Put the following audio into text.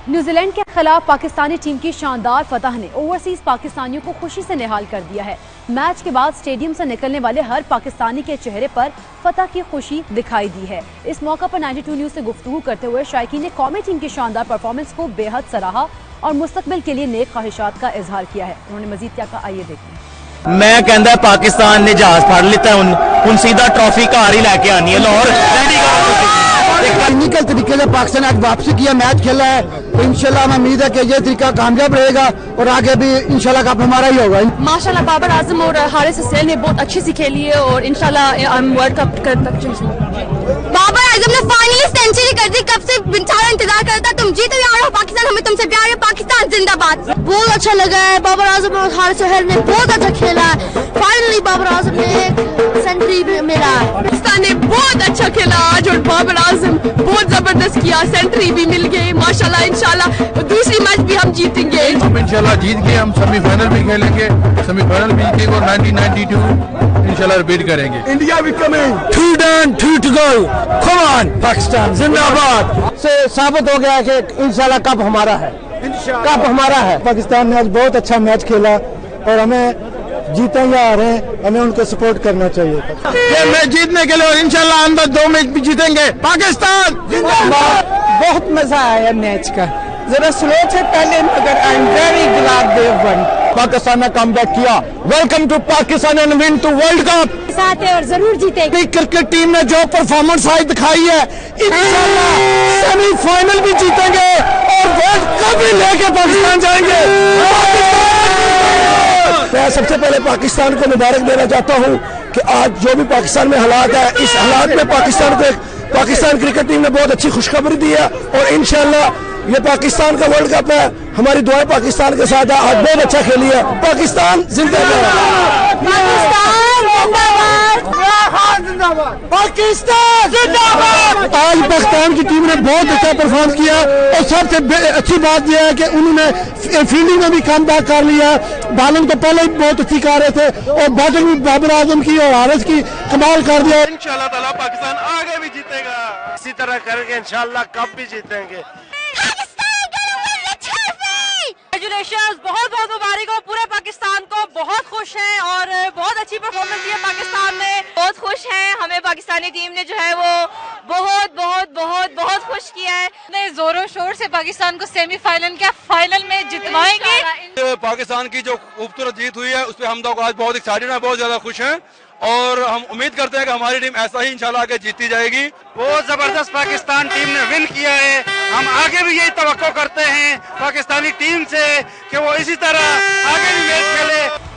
New Zealand کے خلاف Pakistani team کی شاندار فتح نے اوورسیز پاکستانیوں کو خوشی سے نہال کر دیا ہے۔ میچ کے بعد اسٹیڈیم سے نکلنے والے ہر پاکستانی کے چہرے پر فتح کی خوشی دکھائی دی ہے۔ اس موقع پر 92 نیوز سے گفتگو کرتے ہوئے شائقین نے قومی ٹیم کی شاندار پرفارمنس کو بے حد سراہا اور مستقبل کے لیے نیک خواہشات کا اظہار کیا ہے۔ انہوں نے مزید کیا کہا، آئیے دیکھیں۔ میں کہندا ہے پاکستان نے جہاز پھڑ لیتا ہے، ان سیدھا ٹرافی گھر ہی لے کے آنی ہے۔ لاہور ٹیکنیکل طریقے سے پاکستان آج واپسی کیا، میچ کھیلا ہے، تو انشاءاللہ ہمیں امید ہے کہ یہ طریقہ کامیاب رہے گا اور آگے بھی انشاءاللہ کپ ہمارا ہی ہوگا۔ ماشاءاللہ بابر اعظم اور حارث حسین نے بہت اچھی سی کھیلی ہے اور انشاءاللہ ہم ورلڈ کپ تک بابر اعظم نے فائنلی سینچری کر دی، کب سے سارا انتظار کرتا تم جیتے ہوئے آ رہے ہو پاکستان، ہمیں تم سے پیار ہے، پاکستان زندہ باد۔ بہت اچھا لگا ہے، بابر اعظم اور حارث حسین نے بہت اچھا کھیلا ہے، فائنلی بابر اعظم نے ایک سینچری ملا۔ پاکستان نے بہت اچھا کھیلا آج اور بابر اعظم بہت زبردست کیا، سینچری بھی مل گئی ماشاءاللہ۔ انشاءاللہ دوسری میچ بھی ہم جیتیں گے، ہم انشاءاللہ جیت گئے، ہم سیمی فائنل بھی کھیلیں گے، سیمی فائنل بھی جیتیں گے اور 1992 انشاءاللہ ریپیٹ کریں گے۔ انڈیا بھی coming 2 done 2 to go، come on Pakistan زندہ باد سے ثابت ہو گیا کہ انشاءاللہ کپ ہمارا ہے، کپ ہمارا ہے۔ پاکستان نے آج بہت اچھا میچ کھیلا اور ہمیں جیتے یا ہارے ہمیں ان کو سپورٹ کرنا چاہیے۔ یہ میچ جیتنے کے لیے اور انشاءاللہ اندر 2 میچ بھی جیتیں گے۔ پاکستان زندہ باد۔ بہت مزہ آیا میچ کا، ذرا سلو تھے پہلے مگر I am very glad they won. Pakistan نے کم بیک کیا۔ Welcome to Pakistan and won two world cup. ساتھ ہے اور ضرور جیتے گے۔ کرکٹ ٹیم نے جو پرفارمنس آج دکھائی ہے انشاءاللہ سیمی فائنل بھی جیتیں گے اور ورلڈ کپ بھی لے کے پاکستان جائیں گے۔ میں سب سے پہلے پاکستان کو مبارک دینا چاہتا ہوں کہ آج جو بھی پاکستان میں حالات ہے، اس حالات میں پاکستان کرکٹ ٹیم نے بہت اچھی خوشخبری دی ہے اور انشاءاللہ یہ پاکستان کا ورلڈ کپ ہے، ہماری دعائیں پاکستان کے ساتھ ہے۔ آج بہت اچھا کھیلی ہے پاکستان زندہ باد، پاکستان زندہ باد۔ آج پاکستان کی ٹیم نے بہت اچھا پرفارم کیا اور سب سے اچھی بات یہ ہے کہ انہوں نے فیلڈنگ میں بھی کم بیک کر لیا ہے، بالنگ تو پہلے ہی بہت اچھی کر رہے تھے اور بیٹنگ بھی بابر اعظم کی اور حارث کی کمال کر دیا۔ انشاءاللہ تعالیٰ پاکستان آگے بھی جیتے گا، اسی طرح کریں گے انشاءاللہ کپ بھی جیتیں گے۔ بہت بہت مبارک ہو پورے پاکستان کو، بہت خوش ہیں اور بہت اچھی پرفارمنس کی ہے پاکستان نے، بہت خوش ہیں، ہمیں پاکستانی ٹیم نے جو ہے وہ بہت بہت بہت بہت خوش کیا ہے۔ نے زور و شور سے پاکستان کو سیمی فائنل کیا، فائنل میں جتوائیں گے۔ پاکستان کی جو خوبصورت جیت ہوئی ہے اس پہ ہم لوگ آج بہت ایکسائٹڈ ہیں، بہت زیادہ خوش ہیں اور ہم امید کرتے ہیں کہ ہماری ٹیم ایسا ہی انشاءاللہ آگے جیتی جائے گی۔ بہت زبردست پاکستان ٹیم نے ون کیا ہے، ہم آگے بھی یہی توقع کرتے ہیں پاکستانی ٹیم سے کہ وہ اسی طرح آگے بھی میچ کھیلے۔